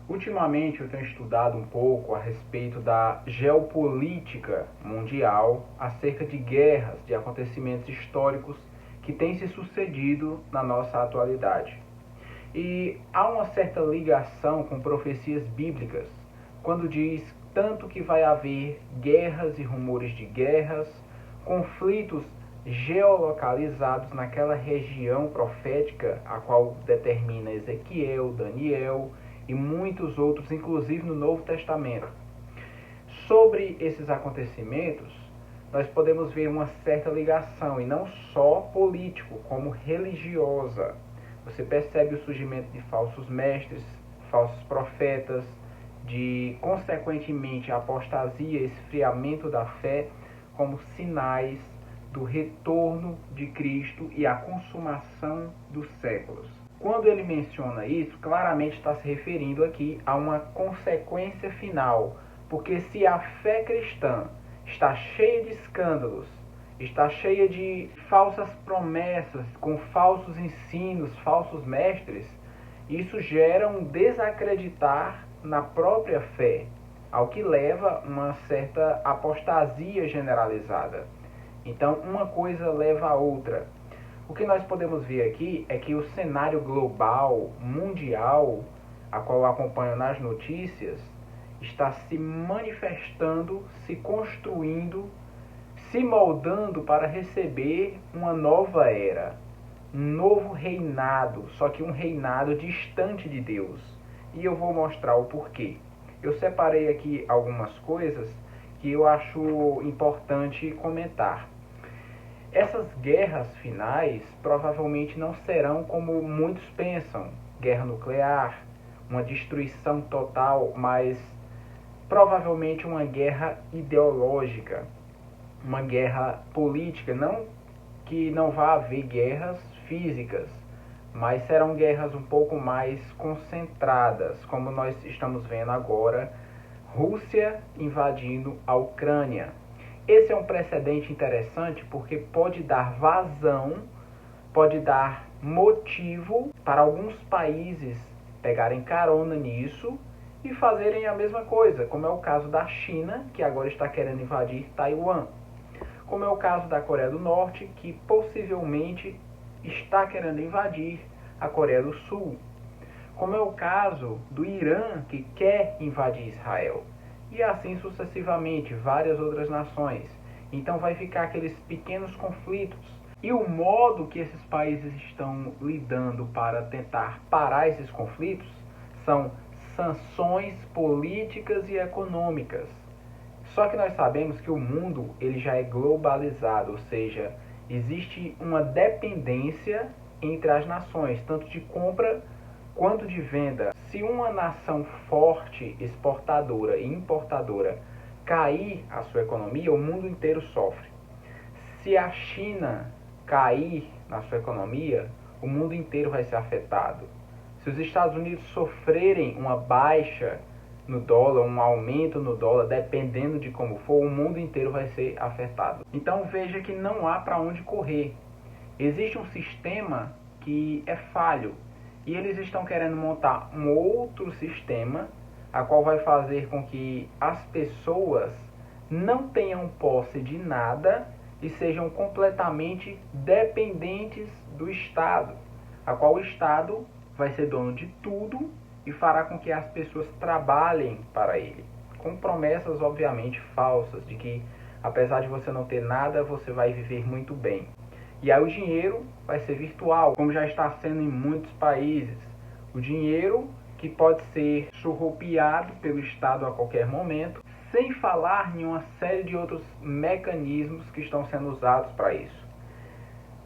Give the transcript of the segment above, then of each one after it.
Ultimamente eu tenho estudado um pouco a respeito da geopolítica mundial, acerca de guerras, de acontecimentos históricos que têm se sucedido na nossa atualidade. E há uma certa ligação com profecias bíblicas, quando diz tanto que vai haver guerras e rumores de guerras, conflitos geolocalizados naquela região profética, a qual determina Ezequiel, Daniel e muitos outros, inclusive no Novo Testamento. Sobre esses acontecimentos, nós podemos ver uma certa ligação, e não só político, como religiosa. Você percebe o surgimento de falsos mestres, falsos profetas, de, consequentemente, a apostasia, esfriamento da fé, como sinais do retorno de Cristo e a consumação dos séculos. Quando ele menciona isso, claramente está se referindo aqui a uma consequência final, porque se a fé cristã está cheia de escândalos, está cheia de falsas promessas, com falsos ensinos, falsos mestres, isso gera um desacreditar na própria fé, ao que leva uma certa apostasia generalizada. Então, uma coisa leva a outra. O que nós podemos ver aqui é que o cenário global, mundial, a qual eu acompanho nas notícias, está se manifestando, se construindo, se moldando para receber uma nova era, um novo reinado, só que um reinado distante de Deus. E eu vou mostrar o porquê. Eu separei aqui algumas coisas que eu acho importante comentar. Essas guerras finais provavelmente não serão como muitos pensam, guerra nuclear, uma destruição total, mas provavelmente uma guerra ideológica, uma guerra política, não que não vá haver guerras físicas, mas serão guerras um pouco mais concentradas, como nós estamos vendo agora, Rússia invadindo a Ucrânia. Esse é um precedente interessante porque pode dar vazão, pode dar motivo para alguns países pegarem carona nisso e fazerem a mesma coisa, como é o caso da China, que agora está querendo invadir Taiwan, como é o caso da Coreia do Norte, que possivelmente está querendo invadir a Coreia do Sul, como é o caso do Irã, que quer invadir Israel, e assim sucessivamente, várias outras nações. Então vai ficar aqueles pequenos conflitos. E o modo que esses países estão lidando para tentar parar esses conflitos são sanções políticas e econômicas. Só que nós sabemos que o mundo ele já é globalizado, ou seja, existe uma dependência entre as nações, tanto de compra quanto de venda. Se uma nação forte, exportadora e importadora, cair a sua economia, o mundo inteiro sofre. Se a China cair na sua economia, o mundo inteiro vai ser afetado. Se os Estados Unidos sofrerem uma baixa no dólar, um aumento no dólar, dependendo de como for, o mundo inteiro vai ser afetado. Então veja que não há para onde correr. Existe um sistema que é falho e eles estão querendo montar um outro sistema, a qual vai fazer com que as pessoas não tenham posse de nada e sejam completamente dependentes do Estado, a qual o Estado vai ser dono de tudo e fará com que as pessoas trabalhem para ele, com promessas obviamente falsas de que apesar de você não ter nada, você vai viver muito bem. E aí o dinheiro vai ser virtual, como já está sendo em muitos países. O dinheiro que pode ser surrupiado pelo Estado a qualquer momento, sem falar em uma série de outros mecanismos que estão sendo usados para isso.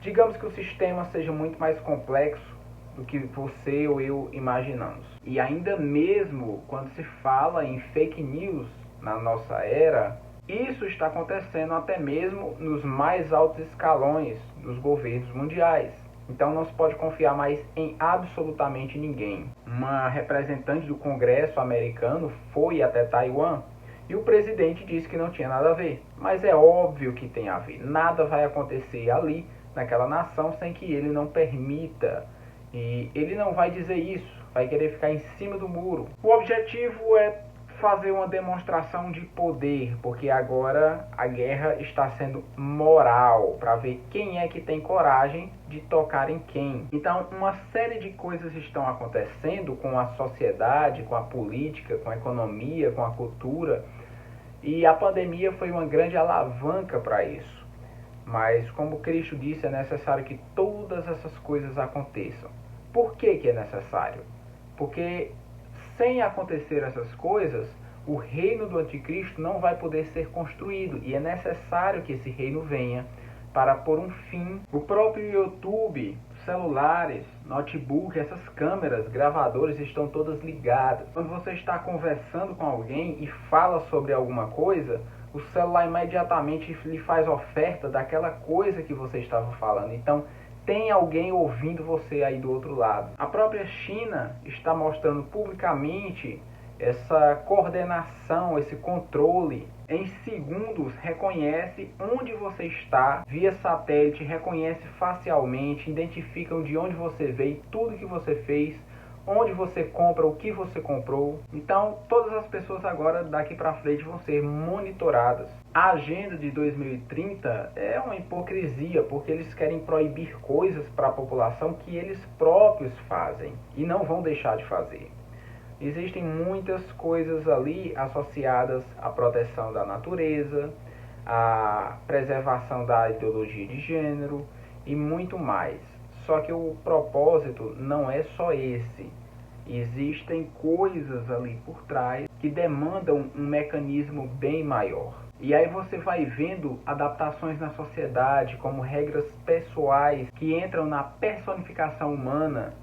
Digamos que o sistema seja muito mais complexo do que você ou eu imaginamos. E ainda mesmo quando se fala em fake news na nossa era, isso está acontecendo até mesmo nos mais altos escalões dos governos mundiais. Então não se pode confiar mais em absolutamente ninguém. Uma representante do Congresso americano foi até Taiwan e o presidente disse que não tinha nada a ver. Mas é óbvio que tem a ver. Nada vai acontecer ali, naquela nação, sem que ele não permita. E ele não vai dizer isso. vai querer ficar em cima do muro. O objetivo é fazer uma demonstração de poder, porque agora a guerra está sendo moral, para ver quem é que tem coragem de tocar em quem. Então, uma série de coisas estão acontecendo com a sociedade, com a política, com a economia, com a cultura, e a pandemia foi uma grande alavanca para isso. Mas, como Cristo disse, é necessário que todas essas coisas aconteçam. Por que é necessário? Porque sem acontecer essas coisas, o reino do anticristo não vai poder ser construído. E é necessário que esse reino venha para pôr um fim. O próprio YouTube, celulares, notebook, essas câmeras, gravadores estão todas ligadas. Quando você está conversando com alguém e fala sobre alguma coisa, o celular imediatamente lhe faz oferta daquela coisa que você estava falando. Então, tem alguém ouvindo você aí do outro lado. A própria China está mostrando publicamente essa coordenação, esse controle. Em segundos, reconhece onde você está via satélite, reconhece facialmente, identificam de onde você veio, tudo que você fez, onde você compra, o que você comprou. Então, todas as pessoas agora, daqui para frente, vão ser monitoradas. A agenda de 2030 é uma hipocrisia, porque eles querem proibir coisas para a população que eles próprios fazem e não vão deixar de fazer. Existem muitas coisas ali associadas à proteção da natureza, à preservação da ideologia de gênero e muito mais. Só que o propósito não é só esse. Existem coisas ali por trás que demandam um mecanismo bem maior. E aí você vai vendo adaptações na sociedade, como regras pessoais que entram na personificação humana,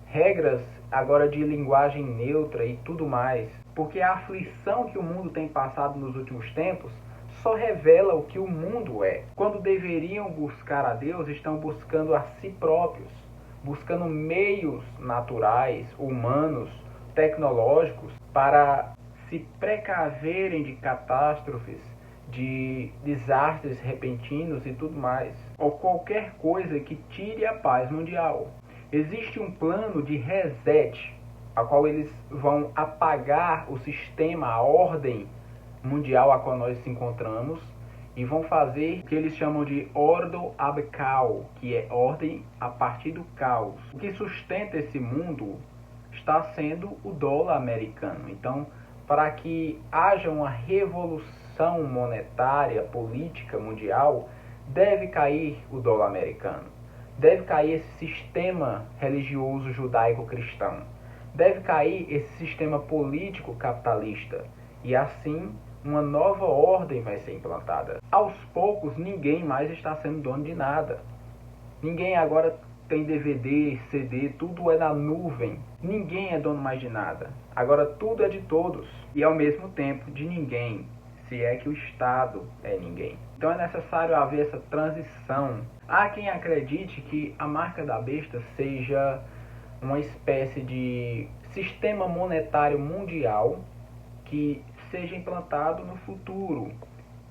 regras agora de linguagem neutra e tudo mais. Porque a aflição que o mundo tem passado nos últimos tempos só revela o que o mundo é. Quando deveriam buscar a Deus, estão buscando a si próprios, buscando meios naturais, humanos, tecnológicos, para se precaverem de catástrofes, de desastres repentinos e tudo mais, ou qualquer coisa que tire a paz mundial. Existe um plano de reset, a qual eles vão apagar o sistema, a ordem mundial a qual nós nos encontramos, e vão fazer o que eles chamam de Ordo ab Caos, que é ordem a partir do caos. O que sustenta esse mundo está sendo o dólar americano. Então, para que haja uma revolução monetária, política mundial, deve cair o dólar americano. Deve cair esse sistema religioso judaico-cristão. Deve cair esse sistema político capitalista. E assim, uma nova ordem vai ser implantada. Aos poucos, ninguém mais está sendo dono de nada. Ninguém agora tem DVD, CD, tudo é na nuvem. Ninguém é dono mais de nada. Agora tudo é de todos. E ao mesmo tempo de ninguém, se é que o Estado é ninguém. Então é necessário haver essa transição. Há quem acredite que a marca da besta seja uma espécie de sistema monetário mundial que seja implantado no futuro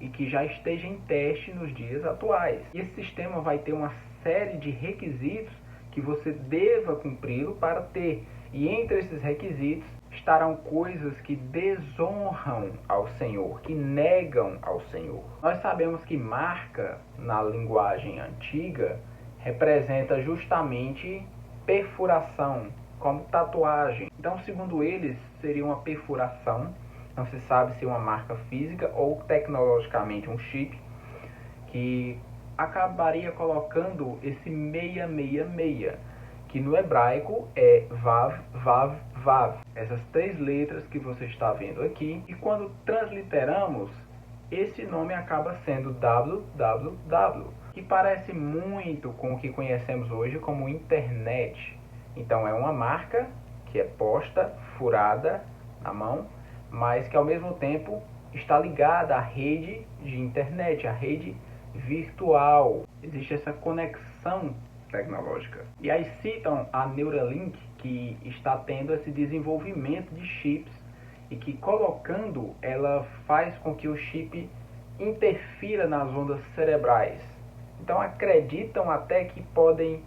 e que já esteja em teste nos dias atuais. E esse sistema vai ter uma série de requisitos que você deva cumpri-lo para ter. E entre esses requisitos estarão coisas que desonram ao Senhor, que negam ao Senhor. Nós sabemos que marca, na linguagem antiga, representa justamente perfuração, como tatuagem. Então, segundo eles, seria uma perfuração. Não se sabe se é uma marca física ou tecnologicamente um chip que acabaria colocando esse 666, que no hebraico é Vav, Vav, Vav. Essas três letras que você está vendo aqui. E quando transliteramos, esse nome acaba sendo www, que parece muito com o que conhecemos hoje como internet. Então é uma marca que é posta, furada na mão, mas que ao mesmo tempo está ligada à rede de internet, à rede virtual. Existe essa conexão tecnológica. E aí citam a Neuralink, que está tendo esse desenvolvimento de chips e que colocando, ela faz com que o chip interfira nas ondas cerebrais. Então acreditam até que podem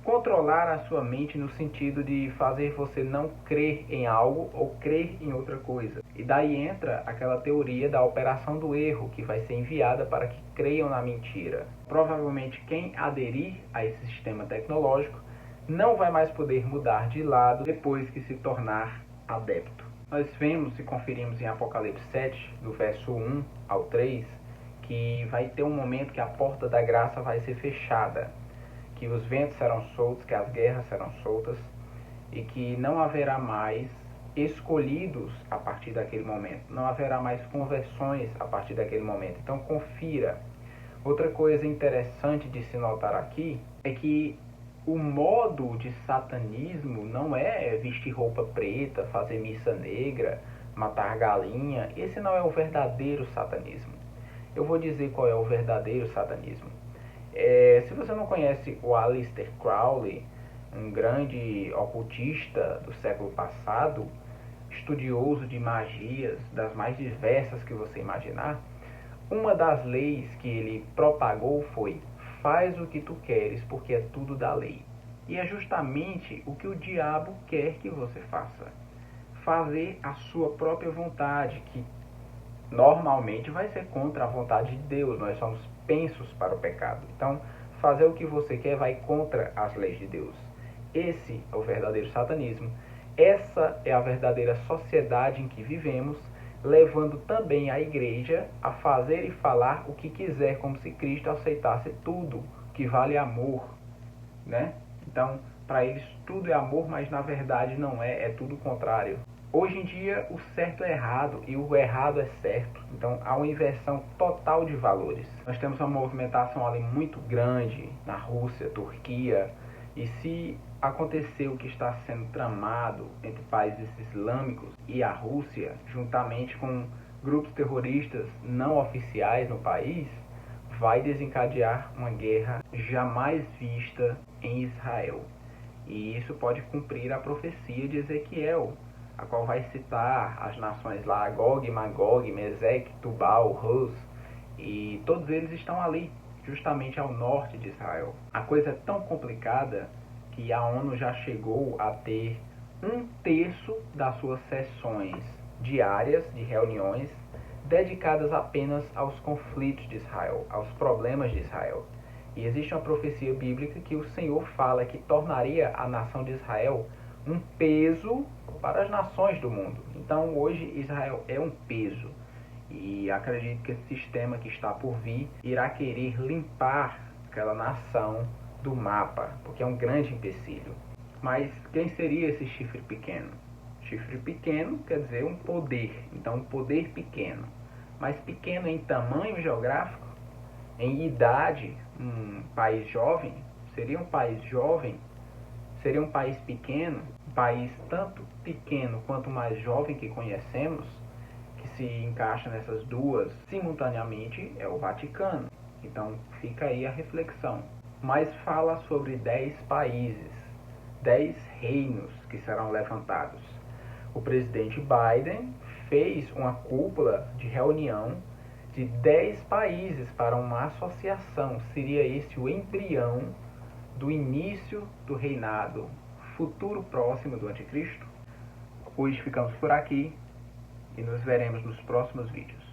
controlar a sua mente no sentido de fazer você não crer em algo ou crer em outra coisa. E daí entra aquela teoria da operação do erro, que vai ser enviada para que creiam na mentira. Provavelmente quem aderir a esse sistema tecnológico não vai mais poder mudar de lado depois que se tornar adepto. Nós vemos e conferimos em Apocalipse 7, do verso 1 ao 3, que vai ter um momento que a porta da graça vai ser fechada, que os ventos serão soltos, que as guerras serão soltas e que não haverá mais escolhidos a partir daquele momento, não haverá mais conversões a partir daquele momento. Então confira. Outra coisa interessante de se notar aqui é que o modo de satanismo não é vestir roupa preta, fazer missa negra, matar galinha. Esse não é o verdadeiro satanismo. Eu vou dizer qual é o verdadeiro satanismo. Se você não conhece o Aleister Crowley, um grande ocultista do século passado, estudioso de magias das mais diversas que você imaginar, uma das leis que ele propagou foi: faz o que tu queres, porque é tudo da lei. E é justamente o que o diabo quer que você faça. Fazer a sua própria vontade, que normalmente vai ser contra a vontade de Deus. Nós somos pensos para o pecado. Então, fazer o que você quer vai contra as leis de Deus. Esse é o verdadeiro satanismo. Essa é a verdadeira sociedade em que vivemos, levando também a igreja a fazer e falar o que quiser, como se Cristo aceitasse tudo que vale amor, né? Então, para eles tudo é amor, mas na verdade não é, é tudo o contrário. Hoje em dia, o certo é errado e o errado é certo. Então, há uma inversão total de valores. Nós temos uma movimentação ali muito grande na Rússia, Turquia. E se acontecer o que está sendo tramado entre países islâmicos e a Rússia, juntamente com grupos terroristas não oficiais no país, vai desencadear uma guerra jamais vista em Israel. E isso pode cumprir a profecia de Ezequiel, a qual vai citar as nações lá, Gog, Magog, Mesec, Tubal, Rus, e todos eles estão ali, justamente ao norte de Israel. A coisa é tão complicada que a ONU já chegou a ter 1/3 das suas sessões diárias de reuniões dedicadas apenas aos conflitos de Israel, aos problemas de Israel. E existe uma profecia bíblica que o Senhor fala que tornaria a nação de Israel um peso para as nações do mundo. Então hoje Israel é um peso. E acredito que esse sistema que está por vir irá querer limpar aquela nação do mapa, porque é um grande empecilho. Mas quem seria esse chifre pequeno? Chifre pequeno quer dizer um poder, então um poder pequeno. Mas pequeno em tamanho geográfico, em idade, um país jovem, seria um país jovem, seria um país pequeno, um país tanto pequeno quanto mais jovem que conhecemos, que se encaixa nessas duas simultaneamente, é o Vaticano. Então fica aí a reflexão. Mas fala sobre 10 países, 10 reinos que serão levantados. O presidente Biden fez uma cúpula de reunião de 10 países para uma associação. Seria esse o embrião do início do reinado futuro próximo do Anticristo? Hoje ficamos por aqui e nos veremos nos próximos vídeos.